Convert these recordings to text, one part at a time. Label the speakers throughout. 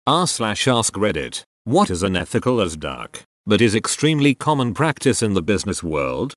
Speaker 1: r/ask Reddit. What is unethical as duck, but is extremely common practice in the business world?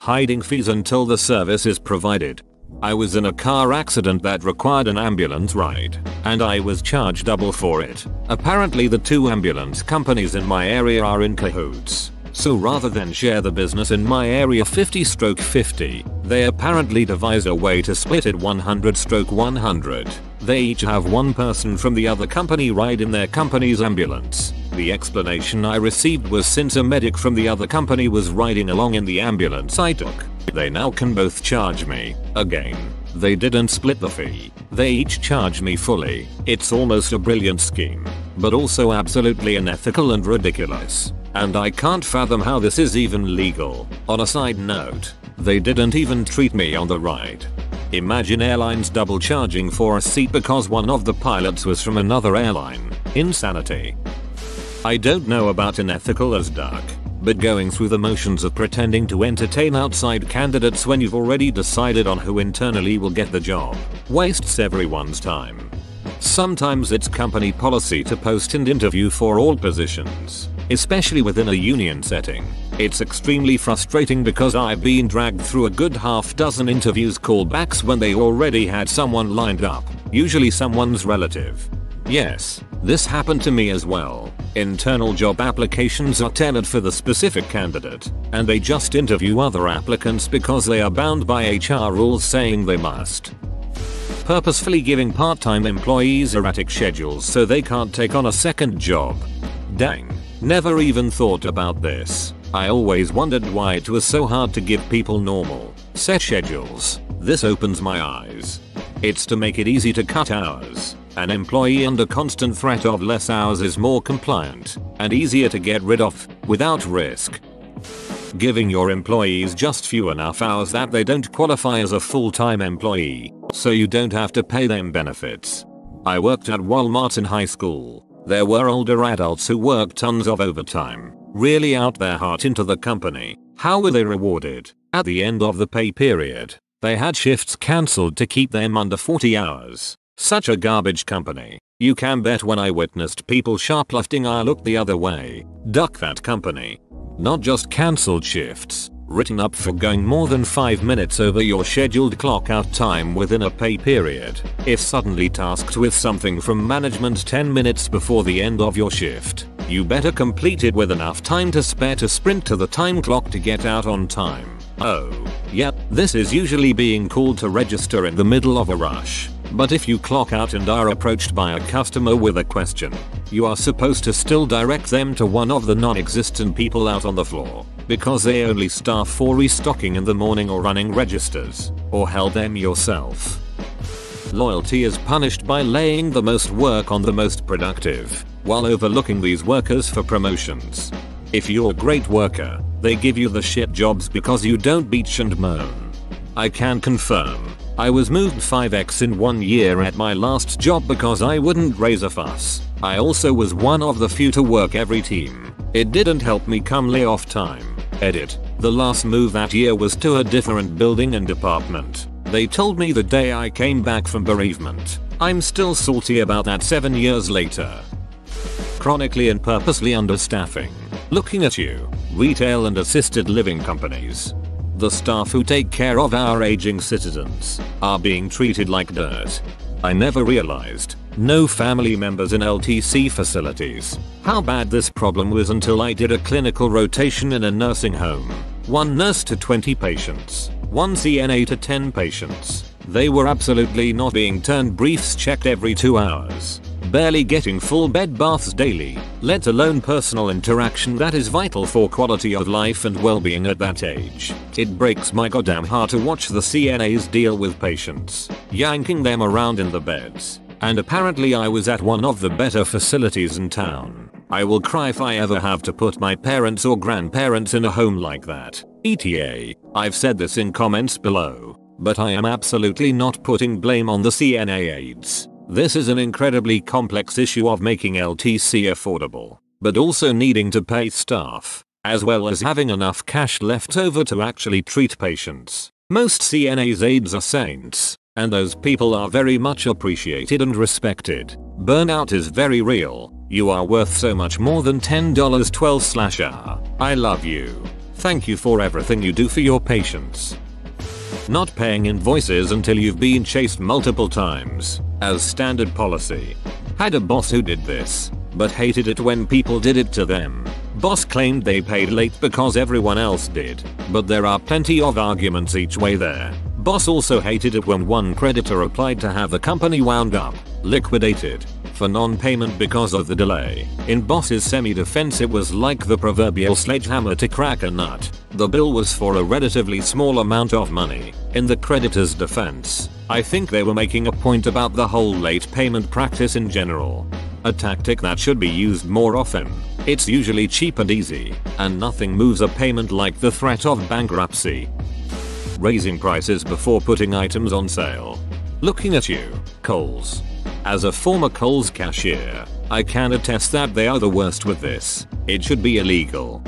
Speaker 1: Hiding fees until the service is provided. I was in a car accident that required an ambulance ride, and I was charged double for it. Apparently the two ambulance companies in my area are in cahoots. So rather than share the business in my area 50/50, they apparently devised a way to split it 100/100. They each have one person from the other company ride in their company's ambulance. The explanation I received was since a medic from the other company was riding along in the ambulance I took, they now can both charge me. Again, they didn't split the fee. They each charge me fully. It's almost a brilliant scheme, but also absolutely unethical and ridiculous. And I can't fathom how this is even legal. On a side note, they didn't even treat me on the ride. Imagine airlines double charging for a seat because one of the pilots was from another airline. Insanity. I don't know about unethical as duck, but going through the motions of pretending to entertain outside candidates when you've already decided on who internally will get the job wastes everyone's time. Sometimes it's company policy to post and interview for all positions, especially within a union setting. It's extremely frustrating because I've been dragged through a good half dozen interviews callbacks when they already had someone lined up, usually someone's relative. Yes, this happened to me as well. Internal job applications are tailored for the specific candidate, and they just interview other applicants because they are bound by HR rules saying they must. Purposefully giving part-time employees erratic schedules so they can't take on a second job. Dang, never even thought about this. I always wondered why it was so hard to give people normal, set schedules. This opens my eyes. It's to make it easy to cut hours. An employee under constant threat of less hours is more compliant and easier to get rid of without risk. Giving your employees just few enough hours that they don't qualify as a full-time employee, so you don't have to pay them benefits. I worked at Walmart in high school. There were older adults who worked tons of overtime, really out their heart into the company. How were they rewarded? At the end of the pay period, they had shifts cancelled to keep them under 40 hours. Such a garbage company. You can bet when I witnessed people shoplifting I looked the other way. Duck that company. Not just cancelled shifts, written up for going more than 5 minutes over your scheduled clock out time within a pay period. If suddenly tasked with something from management 10 minutes before the end of your shift, you better complete it with enough time to spare to sprint to the time clock to get out on time. Oh, yep, this is usually being called to register in the middle of a rush. But if you clock out and are approached by a customer with a question, you are supposed to still direct them to one of the non-existent people out on the floor, because they only staff for restocking in the morning or running registers, or held them yourself. Loyalty is punished by laying the most work on the most productive, while overlooking these workers for promotions. If you're a great worker, they give you the shit jobs because you don't bitch and moan. I can confirm. I was moved 5x in 1 year at my last job because I wouldn't raise a fuss. I also was one of the few to work every team. It didn't help me come layoff time. Edit. The last move that year was to a different building and department. They told me the day I came back from bereavement. I'm still salty about that 7 years later. Chronically and purposely understaffing. Looking at you. Retail and assisted living companies. The staff who take care of our aging citizens are being treated like dirt. I never realized, no family members in LTC facilities, how bad this problem was until I did a clinical rotation in a nursing home. 1 nurse to 20 patients, 1 CNA to 10 patients. They were absolutely not being turned briefs checked every 2 hours. Barely getting full bed baths daily, let alone personal interaction that is vital for quality of life and well-being at that age. It breaks my goddamn heart to watch the CNAs deal with patients, yanking them around in the beds. And apparently I was at one of the better facilities in town. I will cry if I ever have to put my parents or grandparents in a home like that. ETA, I've said this in comments below, but I am absolutely not putting blame on the CNA aides. This is an incredibly complex issue of making LTC affordable, but also needing to pay staff, as well as having enough cash left over to actually treat patients. Most CNA's aides are saints. And those people are very much appreciated and respected. Burnout is very real. You are worth so much more than $10.12/hour. I love you. Thank you for everything you do for your patients. Not paying invoices until you've been chased multiple times, as standard policy. Had a boss who did this, but hated it when people did it to them. Boss claimed they paid late because everyone else did, but there are plenty of arguments each way there. Boss also hated it when one creditor applied to have the company wound up, liquidated, for non-payment because of the delay. In boss's semi-defense, it was like the proverbial sledgehammer to crack a nut. The bill was for a relatively small amount of money. In the creditor's defense, I think they were making a point about the whole late payment practice in general. A tactic that should be used more often. It's usually cheap and easy, and nothing moves a payment like the threat of bankruptcy. Raising prices before putting items on sale. Looking at you, Kohl's. As a former Kohl's cashier, I can attest that they are the worst with this. It should be illegal.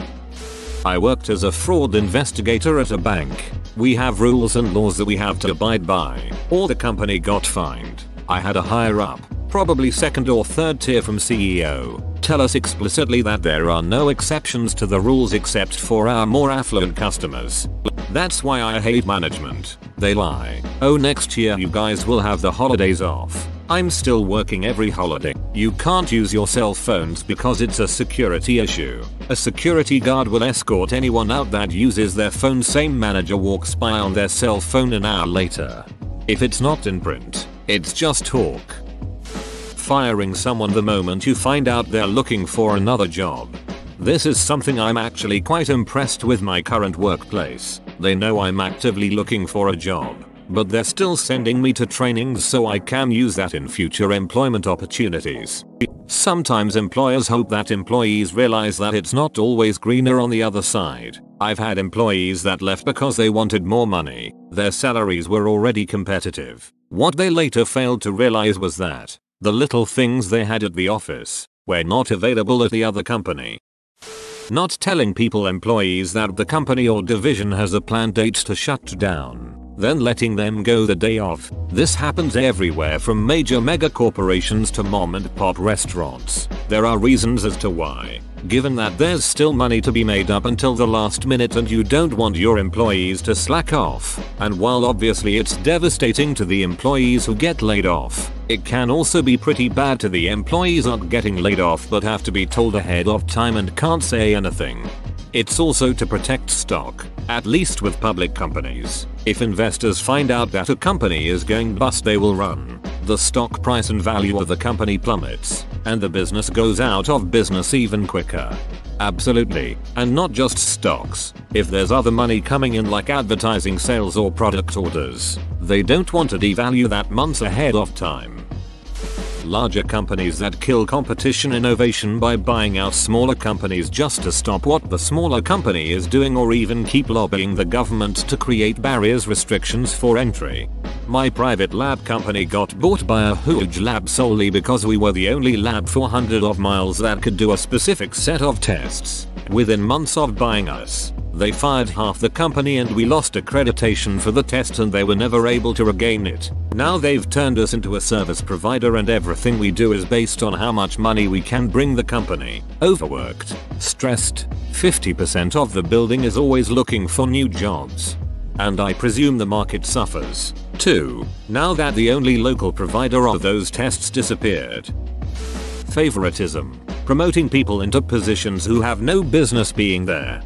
Speaker 1: I worked as a fraud investigator at a bank. We have rules and laws that we have to abide by, or the company got fined. I had a higher up, probably second or third tier from CEO, tell us explicitly that there are no exceptions to the rules except for our more affluent customers. That's why I hate management. They lie. Oh, next year you guys will have the holidays off. I'm still working every holiday. You can't use your cell phones because it's a security issue. A security guard will escort anyone out that uses their phone. Same manager walks by on their cell phone an hour later. If it's not in print, it's just talk. Firing someone the moment you find out they're looking for another job. This is something I'm actually quite impressed with my current workplace. They know I'm actively looking for a job, but they're still sending me to trainings so I can use that in future employment opportunities. Sometimes employers hope that employees realize that it's not always greener on the other side. I've had employees that left because they wanted more money. Their salaries were already competitive. What they later failed to realize was that the little things they had at the office were not available at the other company. Not telling employees that the company or division has a planned date to shut down, then letting them go the day of. This happens everywhere from major mega corporations to mom and pop restaurants. There are reasons as to why. Given that there's still money to be made up until the last minute and you don't want your employees to slack off. And while obviously it's devastating to the employees who get laid off, it can also be pretty bad to the employees not getting laid off but have to be told ahead of time and can't say anything. It's also to protect stock, at least with public companies. If investors find out that a company is going bust, they will run. The stock price and value of the company plummets, and the business goes out of business even quicker. Absolutely. And not just stocks. If there's other money coming in like advertising sales or product orders, they don't want to devalue that months ahead of time. Larger companies that kill competition innovation by buying out smaller companies just to stop what the smaller company is doing, or even keep lobbying the government to create restrictions for entry. My private lab company got bought by a huge lab solely because we were the only lab 400 of miles that could do a specific set of tests. Within months of buying us, they fired half the company and we lost accreditation for the test and they were never able to regain it. Now they've turned us into a service provider and everything we do is based on how much money we can bring the company. Overworked, stressed, 50% of the building is always looking for new jobs. And I presume the market suffers, too, now that the only local provider of those tests disappeared. Favoritism. Promoting people into positions who have no business being there.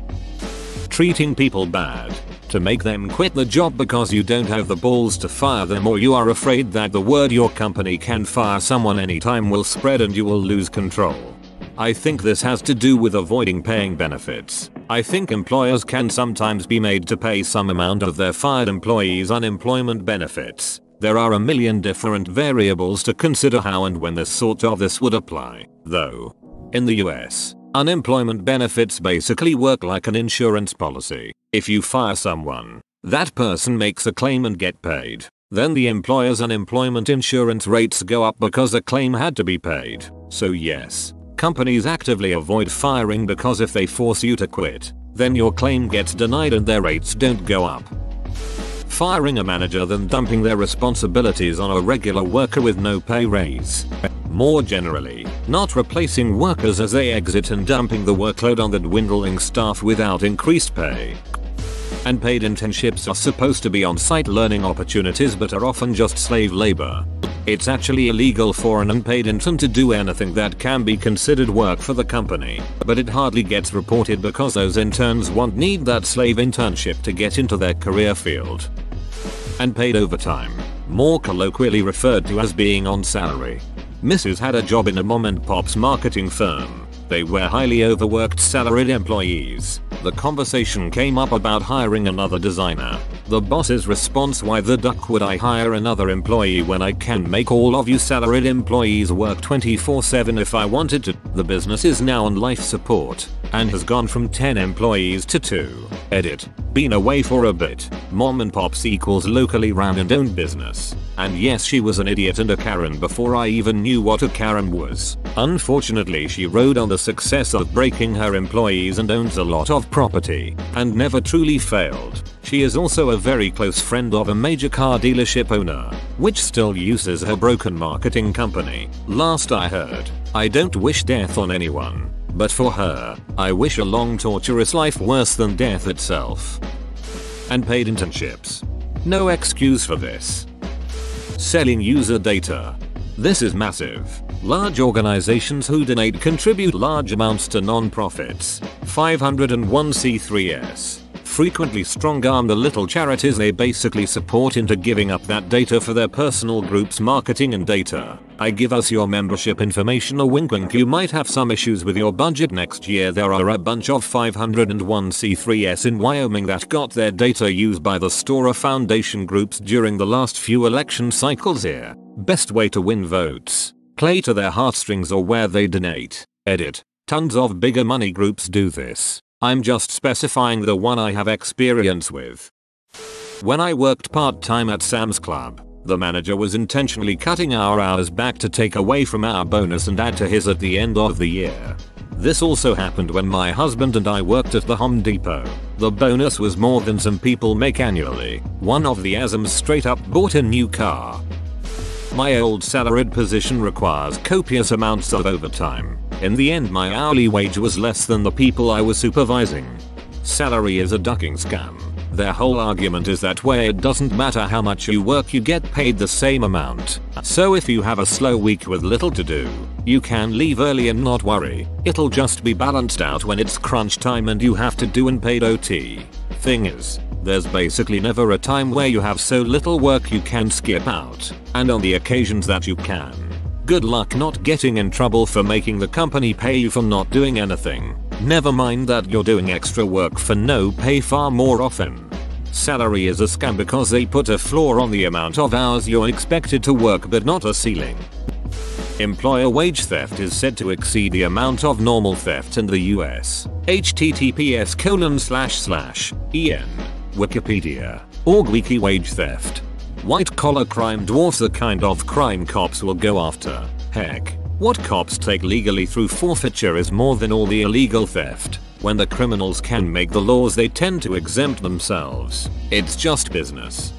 Speaker 1: Treating people bad to make them quit the job because you don't have the balls to fire them, or you are afraid that the word your company can fire someone anytime will spread and you will lose control. I think this has to do with avoiding paying benefits. I think employers can sometimes be made to pay some amount of their fired employees unemployment benefits. There are a million different variables to consider how and when this would apply, though. In the US, unemployment benefits basically work like an insurance policy. If you fire someone, that person makes a claim and get paid. Then the employer's unemployment insurance rates go up because a claim had to be paid. So yes, companies actively avoid firing because if they force you to quit, then your claim gets denied and their rates don't go up. Firing a manager than dumping their responsibilities on a regular worker with no pay raise. More generally, not replacing workers as they exit and dumping the workload on the dwindling staff without increased pay. Unpaid internships are supposed to be on-site learning opportunities but are often just slave labor. It's actually illegal for an unpaid intern to do anything that can be considered work for the company, but it hardly gets reported because those interns won't need that slave internship to get into their career field. Unpaid overtime, more colloquially referred to as being on salary. Mrs. had a job in a mom-and-pop's marketing firm. They were highly overworked salaried employees. The conversation came up about hiring another designer. The boss's response, "Why the duck would I hire another employee when I can make all of you salaried employees work 24/7 if I wanted to?" The business is now on life support and has gone from 10 employees to 2. Edit. Been away for a bit. Mom and pops equals locally ran and owned business. And yes, she was an idiot and a Karen before I even knew what a Karen was. Unfortunately, she rode on the success of breaking her employees and owns a lot of property and never truly failed. She is also a very close friend of a major car dealership owner, which still uses her broken marketing company. Last I heard, I don't wish death on anyone, but for her, I wish a long torturous life worse than death itself. Unpaid internships. No excuse for this. Selling user data. This is massive. Large organizations who donate contribute large amounts to non-profits. 501c3s. Frequently strong-arm the little charities they basically support into giving up that data for their personal group's marketing and data. I give us your membership information, a wink wink. You might have some issues with your budget next year. There are a bunch of 501c3s in Wyoming that got their data used by the Storer Foundation groups during the last few election cycles here. Best way to win votes. Play to their heartstrings or where they donate. Edit. Tons of bigger money groups do this. I'm just specifying the one I have experience with. When I worked part-time at Sam's Club, the manager was intentionally cutting our hours back to take away from our bonus and add to his at the end of the year. This also happened when my husband and I worked at the Home Depot. The bonus was more than some people make annually. One of the Azams straight up bought a new car. My old salaried position requires copious amounts of overtime. In the end, my hourly wage was less than the people I was supervising. Salary is a ducking scam. Their whole argument is that way it doesn't matter how much you work, you get paid the same amount. So if you have a slow week with little to do, you can leave early and not worry. It'll just be balanced out when it's crunch time and you have to do unpaid OT. Thing is, there's basically never a time where you have so little work you can skip out. And on the occasions that you can, good luck not getting in trouble for making the company pay you for not doing anything. Never mind that you're doing extra work for no pay far more often. Salary is a scam because they put a floor on the amount of hours you're expected to work but not a ceiling. Employer wage theft is said to exceed the amount of normal theft in the US. https://en. Wikipedia. Wiki wage theft. White collar crime dwarfs the kind of crime cops will go after. Heck, what cops take legally through forfeiture is more than all the illegal theft. When the criminals can make the laws, they tend to exempt themselves. It's just business.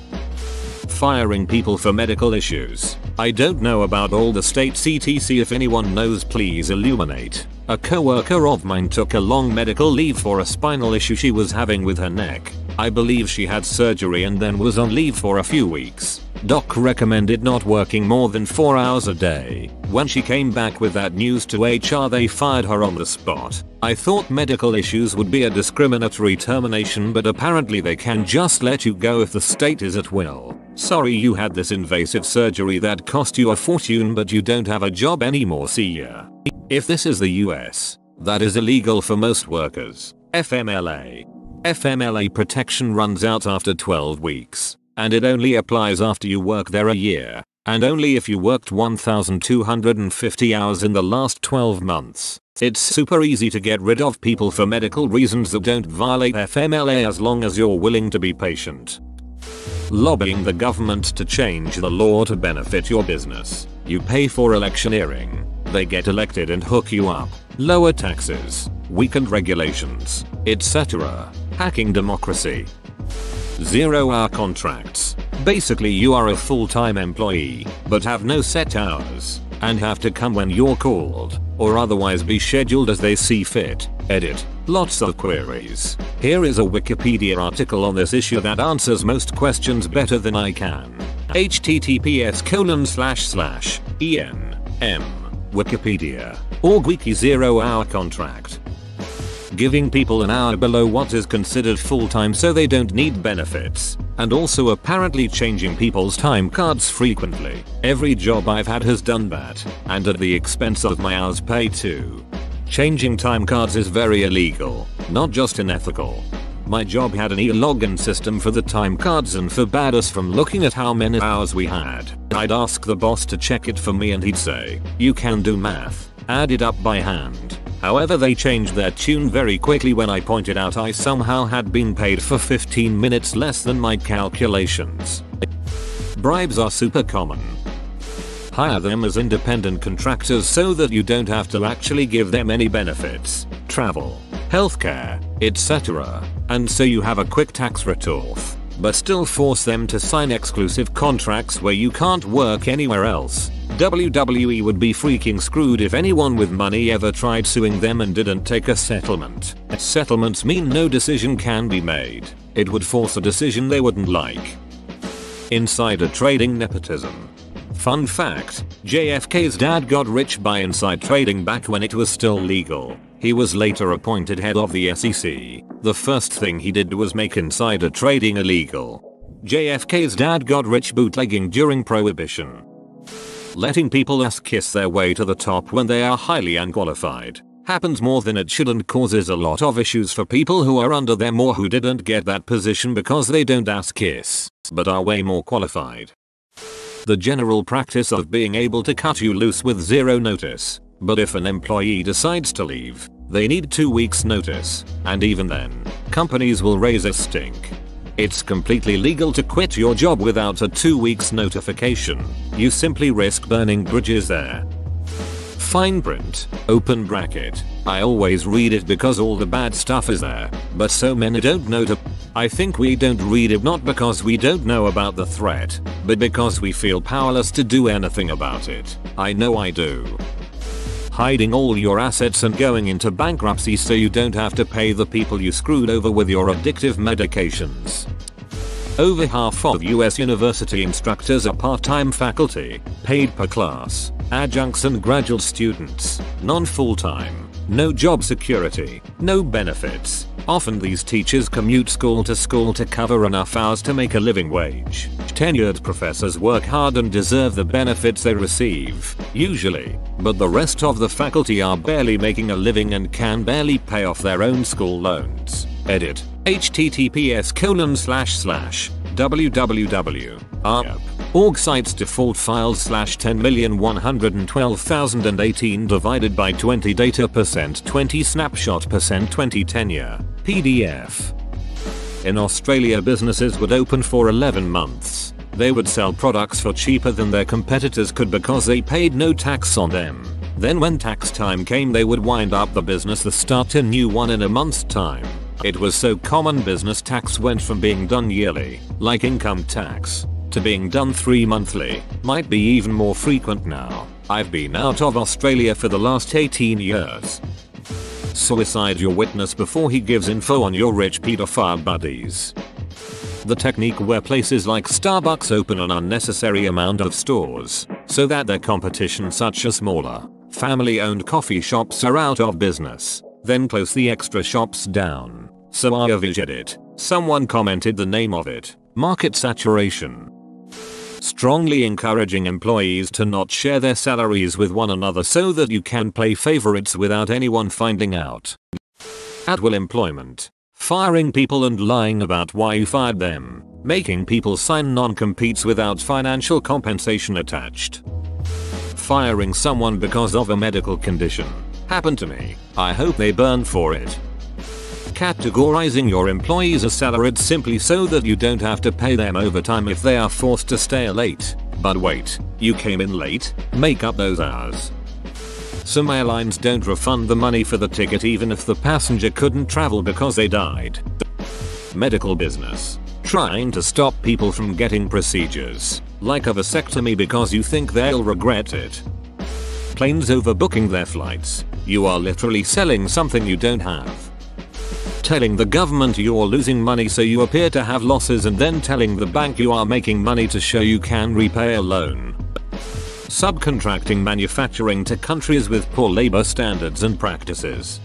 Speaker 1: Firing people for medical issues. I don't know about all the states etc. If anyone knows, please illuminate. A coworker of mine took a long medical leave for a spinal issue she was having with her neck. I believe she had surgery and then was on leave for a few weeks. Doc recommended not working more than 4 hours a day. When she came back with that news to HR, they fired her on the spot. I thought medical issues would be a discriminatory termination, but apparently they can just let you go if the state is at will. Sorry you had this invasive surgery that cost you a fortune, but you don't have a job anymore, see ya. If this is the US, that is illegal for most workers. FMLA. FMLA protection runs out after 12 weeks. And it only applies after you work there a year, and only if you worked 1,250 hours in the last 12 months. It's super easy to get rid of people for medical reasons that don't violate FMLA as long as you're willing to be patient. Lobbying the government to change the law to benefit your business. You pay for electioneering. They get elected and hook you up. Lower taxes, weakened regulations, etc. Hacking democracy. 0-hour contracts. Basically you are a full-time employee, but have no set hours, and have to come when you're called, or otherwise be scheduled as they see fit. Edit. Lots of queries. Here is a Wikipedia article on this issue that answers most questions better than I can. https://en.m. Wikipedia. Org Wiki 0-hour contract. Giving people an hour below what is considered full-time so they don't need benefits, and also apparently changing people's time cards frequently. Every job I've had has done that, and at the expense of my hours pay too. Changing time cards is very illegal, not just unethical. My job had an e-login system for the time cards and forbade us from looking at how many hours we had. I'd ask the boss to check it for me and he'd say, "You can do math, add it up by hand." However, they changed their tune very quickly when I pointed out I somehow had been paid for 15 minutes less than my calculations. Bribes are super common. Hire them as independent contractors so that you don't have to actually give them any benefits, travel, healthcare, etc. And so you have a quick tax write-off, but still force them to sign exclusive contracts where you can't work anywhere else. WWE would be freaking screwed if anyone with money ever tried suing them and didn't take a settlement. Settlements mean no decision can be made. It would force a decision they wouldn't like. Insider trading nepotism. Fun fact, JFK's dad got rich by inside trading back when it was still legal. He was later appointed head of the SEC. The first thing he did was make insider trading illegal. JFK's dad got rich bootlegging during Prohibition. Letting people kiss their way to the top when they are highly unqualified happens more than it should and causes a lot of issues for people who are under them or who didn't get that position because they don't kiss, but are way more qualified. The general practice of being able to cut you loose with zero notice, but if an employee decides to leave, they need 2 weeks notice, and even then, companies will raise a stink. It's completely legal to quit your job without a 2 weeks notification. You simply risk burning bridges there. Fine print, open bracket. I always read it because all the bad stuff is there, but so many don't know to. I think we don't read it not because we don't know about the threat, but because we feel powerless to do anything about it. I know I do. Hiding all your assets and going into bankruptcy so you don't have to pay the people you screwed over with your addictive medications. Over half of US university instructors are part-time faculty, paid per class, adjuncts and graduate students, non-full-time, no job security, no benefits. Often these teachers commute school to cover enough hours to make a living wage. Tenured professors work hard and deserve the benefits they receive, usually, but the rest of the faculty are barely making a living and can barely pay off their own school loans. Edit. https://www.org sites default files /10,112,018 divided by 20 data percent 20 snapshot percent 20 tenure PDF. In Australia, businesses would open for 11 months. They would sell products for cheaper than their competitors could because they paid no tax on them. Then when tax time came, they would wind up the business and start a new one in a month's time. It was so common business tax went from being done yearly, like income tax, to being done 3 monthly, might be even more frequent now. I've been out of Australia for the last 18 years. Suicide your witness before he gives info on your rich pedophile buddies. The technique where places like Starbucks open an unnecessary amount of stores, so that their competition such as smaller, family-owned coffee shops are out of business, then close the extra shops down. So I envisioned it. Someone commented the name of it, market saturation. Strongly encouraging employees to not share their salaries with one another so that you can play favorites without anyone finding out. At-will employment. Firing people and lying about why you fired them. Making people sign non-competes without financial compensation attached. Firing someone because of a medical condition. Happened to me. I hope they burn for it. Categorizing your employees as salaried simply so that you don't have to pay them overtime if they are forced to stay late. But wait, you came in late? Make up those hours. Some airlines don't refund the money for the ticket even if the passenger couldn't travel because they died. Medical business. Trying to stop people from getting procedures, like a vasectomy, because you think they'll regret it. Planes overbooking their flights. You are literally selling something you don't have. Telling the government you're losing money so you appear to have losses, and then telling the bank you are making money to show you can repay a loan. Subcontracting manufacturing to countries with poor labor standards and practices.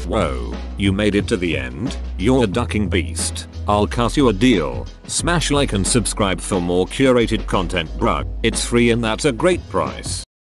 Speaker 1: Whoa, you made it to the end? You're a ducking beast. I'll cut you a deal. Smash like and subscribe for more curated content, bruh. It's free and that's a great price.